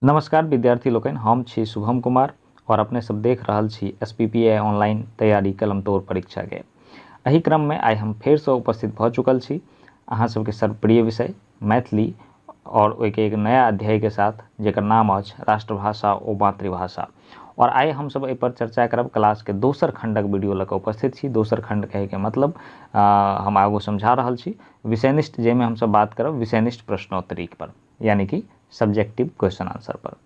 नमस्कार विद्यार्थी लोकनि, हम छी शुभम कुमार और अपने सब देख रहल छी SPPA ऑनलाइन तैयारी कलम तोड़ परीक्षा के। एही क्रम में आई हम फेर से उपस्थित भ चुकल छी अहाँ सबके सर्वप्रिय विषय मैथिली और ओइके एक नया अध्याय के साथ जेकर नाम अछि राष्ट्रभाषा ओ मातृभाषा। और आई हम सब एहि पर चर्चा करब। क्लास के दोसर खंडक वीडियो लऽ कऽ उपस्थित छी। दोसर खंड कहे के मतलब हम आगू समझा रहल छी विषयनिष्ठ, जेमे हम सब बात करब विषयनिष्ठ प्रश्नोत्तरी पर, यानी कि सब्जेक्टिव क्वेश्चन आंसर पर।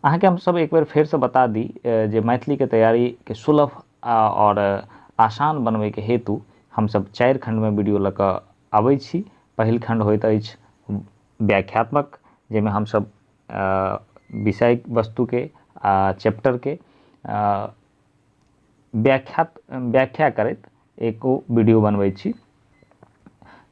अहाँ के हम सब एक बार फिर से बता दी जे मैथिली के तैयारी के सुलभ और आसान बनबे के हेतु हम सब 4 खंड में वीडियो लऽ कऽ आबै छी। पहिल खंड होइत अछि व्याख्यात्मक, जेमे हम सब विषय वस्तु के चैप्टर के व्याख्या करैत एको वीडियो बनबै छी,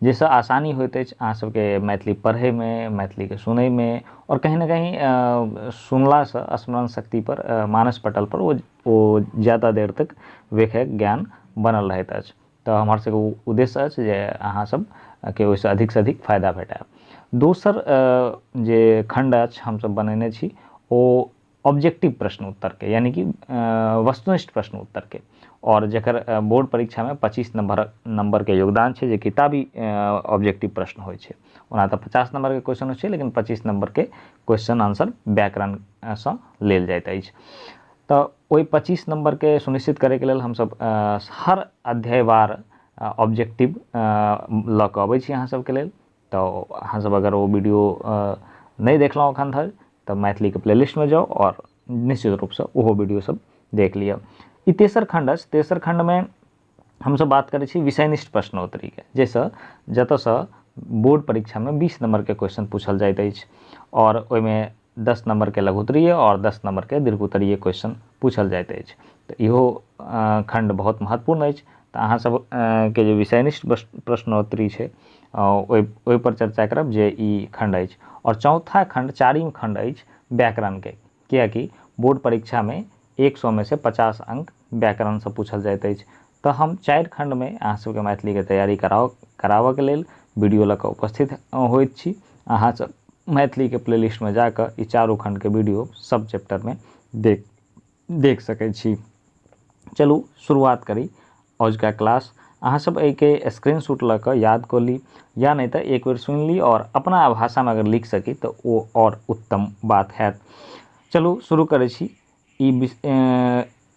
जैसे आसानी होइत अछि अहाँ सबके मैथिली पढ़े में, मैथिली के सुने में, और कहीं ना कहीं सुनला से स्मरण शक्ति पर मानस पटल पर वो ज़्यादा देर तक वेखे ज्ञान बनल रहैत अछि। तो हमार सबके उद्देश्य अछि जे अहाँ सब के ओइसे अधिक से अधिक फायदा भेटै। दोसर जे खंड अछि हम सब बनेने छी ओ ऑब्जेक्टिव प्रश्न उत्तर के, यानी कि वस्तुनिष्ठ प्रश्न उत्तर के, और जेकर बोर्ड परीक्षा में 25 नंबर के योगदान छै, जे किताबी ऑब्जेक्टिव प्रश्न होय छै। ओना तऽ 50 नंबर के क्वेश्चन होय छै, लेकिन 25 नंबर के क्वेश्चन आंसर व्याकरण सँ लेल जाइत अछि। तऽ ओइ 25 नंबर के सुनिश्चित करे के लेल हम सब हर अध्यायवार ऑब्जेक्टिव लऽ कऽ अबै छी अहाँ सबके लेल। तऽ अहाँ सब अगर वो वीडियो नहीं देखलहुँ एखन धरि तऽ मैथिली के प्लेलिस्ट में जाओ और निश्चित रूप से ओहो वीडियो सब देख लिअ। ई तेसर खंड अछि। तेसर खंड में हम सब बात करै छी विषयनिष्ठ प्रश्नोत्तरी के, जैसे जतऽ से बोर्ड परीक्षा में 20 नंबर के क्वेश्चन पूछल जाइत अछि और ओइमे 10 नंबर के लघुत्तरीय और 10 नंबर के दीर्घोत्तरीय क्वेश्चन पूछल जाइत अछि। तऽ इहो खंड बहुत महत्वपूर्ण अछि। तऽ अहाँ सब के जे विषयनिष्ठ प्रश्नोत्तरी छै ओइ पर चर्चा करब, जे ई खंड अछि। और चौथा खंड, चारिम खंड अछि व्याकरण के, कियाकि बोर्ड परीक्षा में 100 में से 50 अंक व्याकरण से पूछल जाइत अछि। तऽ हम 4 खंड में अहाँ सबके मैथिली के तैयारी कराबऽ के लेल वीडियो लऽ कऽ उपस्थित होइत छी। अहाँ सब मैथिली के प्लेलिस्ट में जाकर ई चारों खंड के वीडियो सब चैप्टर में देख सकै छी। चलू शुरुआत करी आजुका क्लास। अहाँ सब एके स्क्रीनशॉट लऽ कऽ याद कऽ ली, या नहीं तो एक बार सुन ली और अपना भाषा में अगर लिख सकी तो वो और उत्तम बात है। चलू शुरू करै छी। ई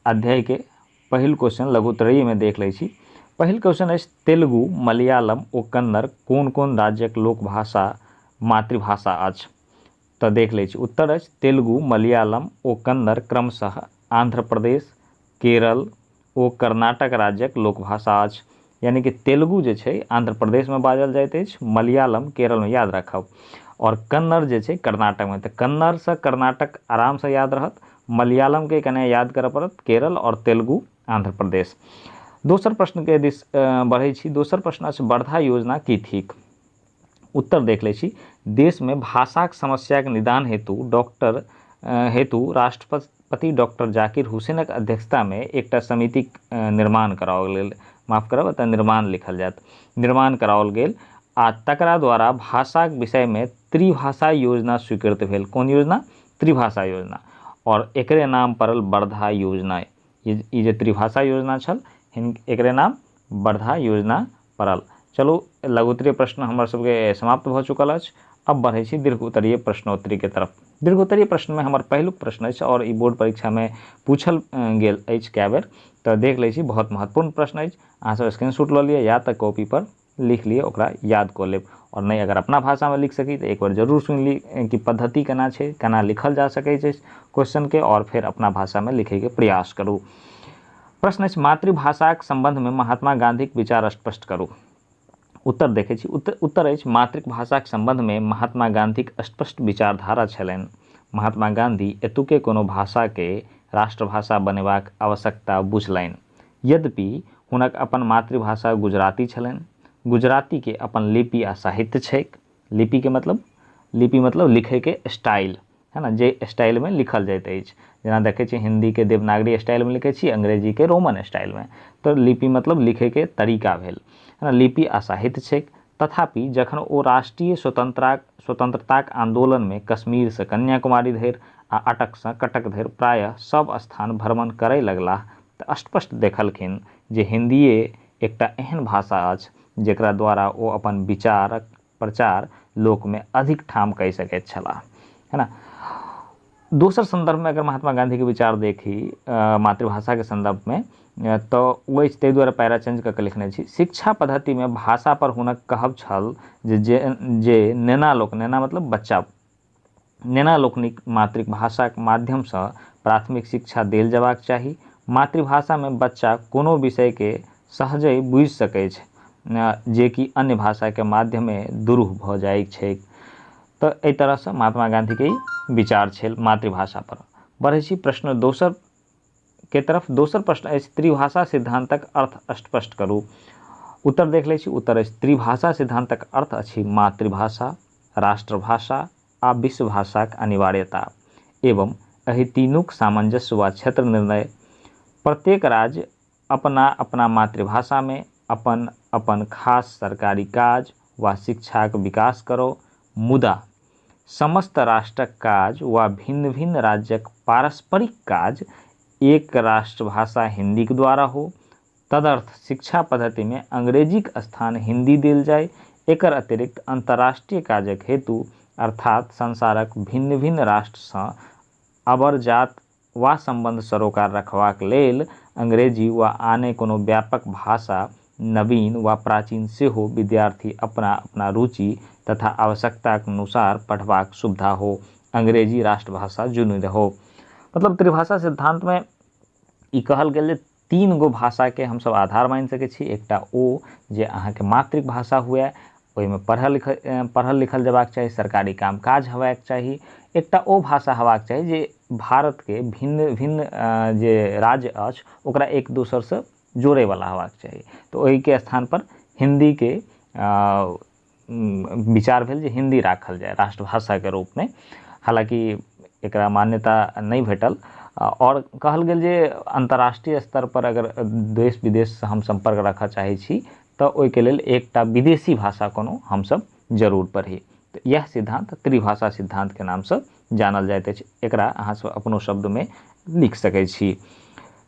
अध्याय के पहिल क्वेश्चन लघुत्तरीय में देख लै छी। पहिल क्वेश्चन अछि तेलुगु, मलयालम ओ कन्नड़ कोन कोन राज्यक लोकभाषा मातृभाषा अछि? तऽ देख लै छी। उत्तर अछि तेलुगु, मलयालम ओ कन्नड़ क्रमशः आंध्र प्रदेश, केरल ओ कर्नाटक राज्यक लोकभाषा अछि। यानी कि तेलुगु जे छै आंध्र प्रदेश में बाजल जाइत अछि, मलयालम केरल में, याद रखब, और कन्नड़ जे छै कर्नाटक में। तऽ कन्नड़ से कर्नाटक आराम से याद रहत, मलयालम के कने याद करऽ पड़त, केरल, और तेलुगु आंध्र प्रदेश। दोसर प्रश्न के दिस बढ़ै छी। दोसर प्रश्न अछि वर्धा योजना की थिक? उत्तर देख लै छी। देश में भाषाक समस्याक निदान हेतु राष्ट्रपति डॉक्टर जाकिर हुसैनक अध्यक्षता में एकटा समितिक निर्माण कराओल गेल। माफ करब, एतऽ निर्माण लिखल जायत। निर्माण कराओल गेल आ तकरा द्वारा भाषाक विषय में त्रिभाषा योजना स्वीकृत भेल। कोन योजना? त्रिभाषा योजना। और एकरे नाम पड़ल वर्धा योजना। ई जे त्रिभाषा योजना छल, एकरे नाम वर्धा योजना पड़ल। चलू लघुत्तरीय प्रश्न हमर सबके समाप्त भऽ चुकल अछि। अब बढ़ै छी दीर्घोत्तरीय प्रश्नोत्तरी के तरफ। दीर्घोत्तरीय प्रश्न में हमर पहिलुक प्रश्न अछि और ई बोर्ड परीक्षा में पूछल गेल अछि कए बेर। तऽ देख लै छी, बहुत महत्वपूर्ण प्रश्न अछि। अहाँ सब स्क्रीनशॉट लऽ लिअ या तऽ कॉपी पर लिख लिअ, ओकरा याद कऽ लेब। और नहीं अगर अपना भाषा में लिख सकी तो एक बार जरूर सुन ली कि पद्धति केना छै, केना लिखल जा सकै छै क्वेश्चन के, और फिर अपना भाषा में लिखे के प्रयास करू। प्रश्न अछि मातृभाषाक संबंध में महात्मा गांधीक विचार स्पष्ट करू। उत्तर देखै छी। उत्तर अछि मातृभाषाक संबंध में महात्मा गांधीक स्पष्ट विचारधारा छलनि। महात्मा गांधी एतुके कोनो भाषा के राष्ट्रभाषा बनेबाक आवश्यकता बुझलनि। यद्यपि हुनक अपन मातृभाषा गुजराती छलनि। गुजराती के अपन लिपि आ साहित्य छैक। लिपि मतलब लिखे के स्टाइल, है ना, जे स्टाइल में लिखल जाइत अछि। जेना देखै छी हिंदी के देवनागरी स्टाइल में लिखै छी, अंग्रेजी के रोमन स्टाइल में। तो लिपि मतलब लिखे के तरीका भेल, है ना। लिपि आ साहित्य छैक। तथापि जखन ओ राष्ट्रीय स्वतंत्रताक आंदोलन में कश्मीर से कन्याकुमारी धरि आ अटक से कटक धरि प्रायः सब स्थान भ्रमण करय लगलाह तऽ स्पष्ट देखलखिन जे हिंदीए एकटा एहन भाषा अछि जेकरा द्वारा ओ अपन विचारक प्रचार लोक में अधिक ठाम कहि सकैत छलाह, है ना। दोसर संदर्भ में अगर महात्मा गांधी के विचार देखी मातृभाषा के संदर्भ में तो वो ताहि द्वारा पैरा चेंज कऽ लिखने छी। शिक्षा पद्धति में भाषा पर हुनक कहब छल जे नेना लोक, नेना मतलब बच्चा, नेना लोकनिक मातृभाषा के माध्यम से प्राथमिक शिक्षा देल जबाक चाही। मातृभाषा में बच्चा कोनो विषय के सहजे बुझि सकै छै जे कि अन्य भाषा के माध्यमे दुरूह भऽ जाइ छै। तो एहि तरह से महात्मा गांधी के विचार छल मातृभाषा पर। बढ़ै छी प्रश्न दोसर के तरफ। दोसर प्रश्न अछि त्रिभाषा सिद्धांतक अर्थ स्पष्ट करू। उत्तर देख लै छी। उत्तर अछि त्रिभाषा सिद्धांतक अर्थ अछि मातृभाषा, राष्ट्रभाषा आ विश्वभाषाक अनिवार्यता एवं एहि तीनूक सामंजस्य वा क्षेत्र निर्णय। प्रत्येक राज्य अपना अपना मातृभाषा में अपन अपन खास सरकारी काज वा शिक्षाक विकास करो, मुदा समस्त राष्ट्रक काज वा भिन्न भिन्न राज्यक पारस्परिक काज एक राष्ट्रभाषा हिंदी के द्वारा हो। तदर्थ शिक्षा पद्धति में अंग्रेजी के स्थान हिंदी देल जाय। एकर अतिरिक्त अंतर्राष्ट्रीय काजक हेतु अर्थात संसारक भिन्न भिन्न राष्ट्र सँ अबरजात वा संबंध सरोकार रखबाक लेल अंग्रेजी वा आने कोनो व्यापक भाषा नवीन वा प्राचीन सेहो विद्यार्थी अपना अपना रुचि तथा आवश्यकताक अनुसार पढ़बाक सुविधा हो। अंग्रेजी राष्ट्रभाषा जुनि रहो। मतलब त्रिभाषा सिद्धांत में ई कहल गेल जे तीन गो भाषा के हम सब आधार मान सकै छी। एकटा ओ जे अहाँ के मातृभाषा हुए, ओहि में पढ़ल लिखल जबाक चाही, सरकारी काम काज हेबाक चाही। एकटा ओ भाषा हेबाक चाही जे भारत के भिन्न भिन्न जे राज्य अछि ओकरा एक दोसर से जोड़े वाला हेबाक चाही। तो ओहि के स्थान पर हिंदी के विचार भेल जे हिंदी राखल जाए राष्ट्रभाषा के रूप में। हालांकि एकरा मान्यता नहीं भेटल और कहल गेल जे अंतर्राष्ट्रीय स्तर पर अगर देश विदेश से हम संपर्क रखा चाहे छी तो ओहि के लेल एकटा विदेशी भाषा कोनो हम सब जरूर पढ़ी। तो यह सिद्धांत त्रिभाषा सिद्धांत के नाम से जानल जाइत अछि। एकरा अहाँ सब अपनो शब्द में लिख सकै छी।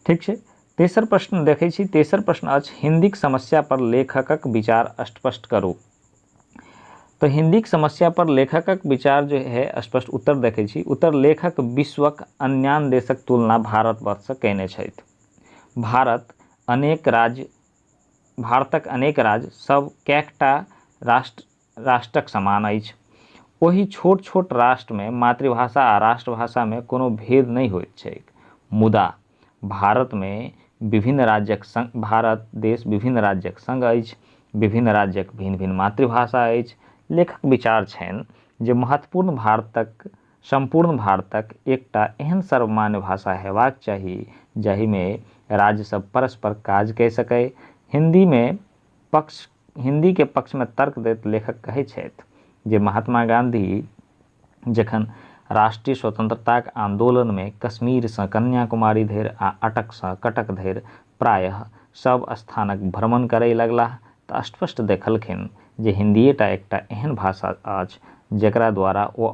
ठीक छै। तेसर प्रश्न देखै छी। तेसर प्रश्न अछि हिंदीक समस्या पर लेखकक विचार स्पष्ट करू। तो हिंदीक समस्या पर लेखकक विचार जो है स्पष्ट उत्तर देखै छी। उत्तर लेखक विश्वक अन्यान देशक तुलना भारतवर्ष से कयने छथि। भारतक अनेक राज्य सब कैकटा राष्ट्रक समान अछि। ओही छोट छोट राष्ट्र में मातृभाषा आ राष्ट्रभाषा में कोनो भेद नहीं होइत छैक। मुदा भारत में भारत देश विभिन्न राज्यक संग अछि। विभिन्न राज्यक भिन्न भिन्न मातृभाषा अछि। लेखक विचार छनि जे संपूर्ण भारतक एकटा एहन सर्वमान्य भाषा हेबाक चाही जाहि में राज्य सब परस्पर काज कऽ सकै। हिंदी के पक्ष में तर्क दैत लेखक कहै छथि जे महात्मा गांधी जखन राष्ट्रीय स्वतंत्रताक आंदोलन में कश्मीर से कन्याकुमारी धरि आ अटक से कटक धरि प्रायः सब स्थानक भ्रमण करय लगलाह तऽ स्पष्ट देखलखिन जे हिंदीएटा एकटा एहन भाषा अछि जेकरा द्वारा ओ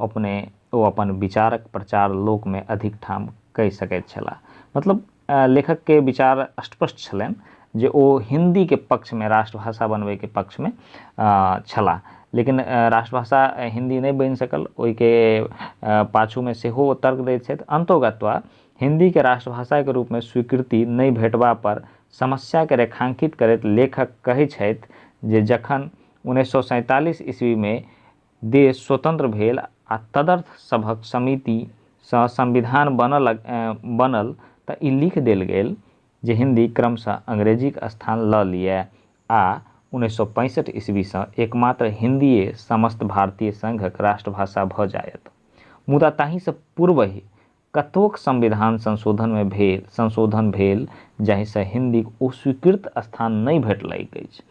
अपन विचारक प्रचार लोक में अधिक ठाम कहि सकैत छलाह। मतलब लेखक के विचार स्पष्ट छलनि जे ओ हिंदी के पक्ष में राष्ट्रभाषा बनबै के पक्ष में छलाह। लेकिन राष्ट्रभाषा हिंदी नहीं बनि सकल। ओहि के पाछू में सेहो तर्क दैत छथि। अंतोगत्वा हिंदी के राष्ट्रभाषा के रूप में स्वीकृति नहीं भेटबा पर समस्या के रेखांकित करैत लेखक कहै छथि जे जखन 1947 ईस्वी में देश स्वतंत्र भेल आ तदर्थ सभक समिति सँ संविधान बनल तऽ ई लिख देल गेल जे हिंदी क्रमशः अंग्रेजी के स्थान लऽ लिअ आ 1965 ईस्वी सँ एकमात्र हिंदीए समस्त भारतीय संघक राष्ट्रभाषा भऽ जायत। मुदा ताहि से पूर्व ही कतोक संविधान संशोधन भेल जाहि से हिंदी ओ स्वीकृत स्थान नहीं भेटलैक अछि।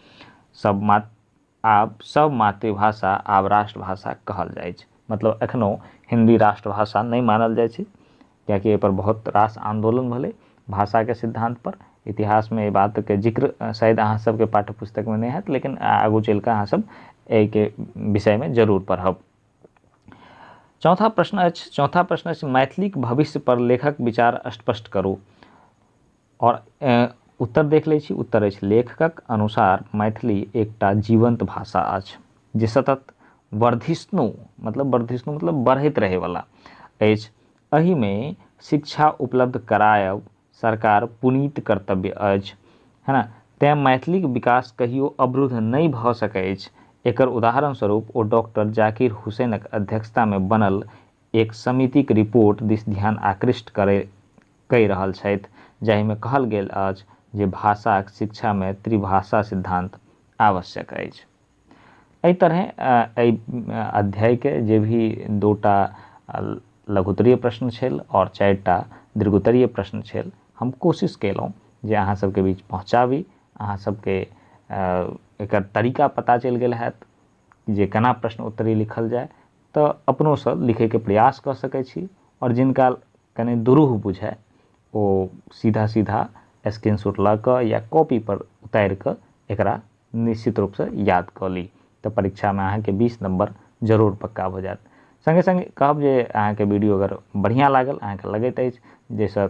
सब मातृभाषा आब राष्ट्रभाषा कहल जाइ छै। मतलब एखनो हिंदी राष्ट्रभाषा नहीं मानल जाइ छै कियाकि एहि पर बहुत रास आंदोलन भेलै भाषा के सिद्धांत पर। इतिहास में बात के जिक्र शायद अहाँ सबके पाठ्य पुस्तक में नहीं हैत, लेकिन आगू चल कऽ अहाँ सब एहि के विषय में जरूर पढ़ब। चौथा प्रश्न अछि मैथिलीक भविष्य पर लेखक विचार स्पष्ट करू। और उत्तर देख लै छी। उत्तर अछि लेखकक अनुसार मैथिली एकटा जीवंत भाषा अछि जे सतत वर्धिष्णु मतलब बढ़ैत रहैवला अछि। एहिमे शिक्षा उपलब्ध करायब सरकार पुनीत कर्तव्य अछि, है ना। तेँ मैथिलीक विकास कहियो अवरुद्ध नहि भऽ सकै अछि। एकर उदाहरण स्वरूप ओ डॉक्टर जाकिर हुसैनक अध्यक्षता में बनल एक समितिक रिपोर्ट दिस ध्यान आकृष्ट कहि रहल छथि, जाहिमे कहल गेल अछि जे भाषाक शिक्षा में त्रिभाषा सिद्धांत आवश्यक अछि। एहि तरह एहि अध्याय के जे भी 2टा लघुत्तरीय प्रश्न छल और 4टा दीर्घोत्तरीय प्रश्न छल, हम कोशिश केलहुँ जे अहाँ सबके बीच पहुँचाबी। अहाँ सबके एकर तरीका पता चलि गेल हैत जे केना प्रश्न उत्तरी लिखल जाय, तऽ अपनोसँ लिखैके प्रयास कऽ सकै छी। और जिनका कने दुरूह बुझाय ओ सीधा स्क्रीनशॉट लऽ कऽ या कॉपी पर उतारि कऽ एकरा निश्चित रूपसँ याद कऽ ली, तऽ परीक्षामे अहाँके 20 नंबर जरूर पक्का भऽ जायत। संगे संगे कहब जे अहाँके वीडियो अगर बढ़िया लागल, अहाँके लगैत अछि जाहिसँ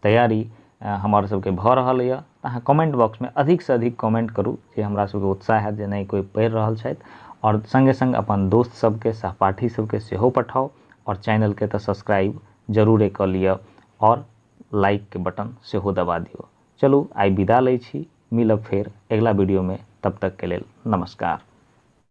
तैयारी हमर सबके भऽ रहल यऽ, तऽ अहाँ कमेंट बॉक्स में अधिकसँ अधिक कमेंट करू जे हमरा सबके उत्साह हैत जे नहीं कोई पढ़ि रहल छथि। और संगे संग अपन दोस्त सबके, सहपाठी सबके सेहो पठाउ। और चैनल के तऽ सब्सक्राइब जरूरे कऽ लिअ और लाइक के बटन सेहो दबा दियौ। चलू आइ विदा लै छी, मिलब फेर अगिला वीडियो में। तब तक के लेल नमस्कार।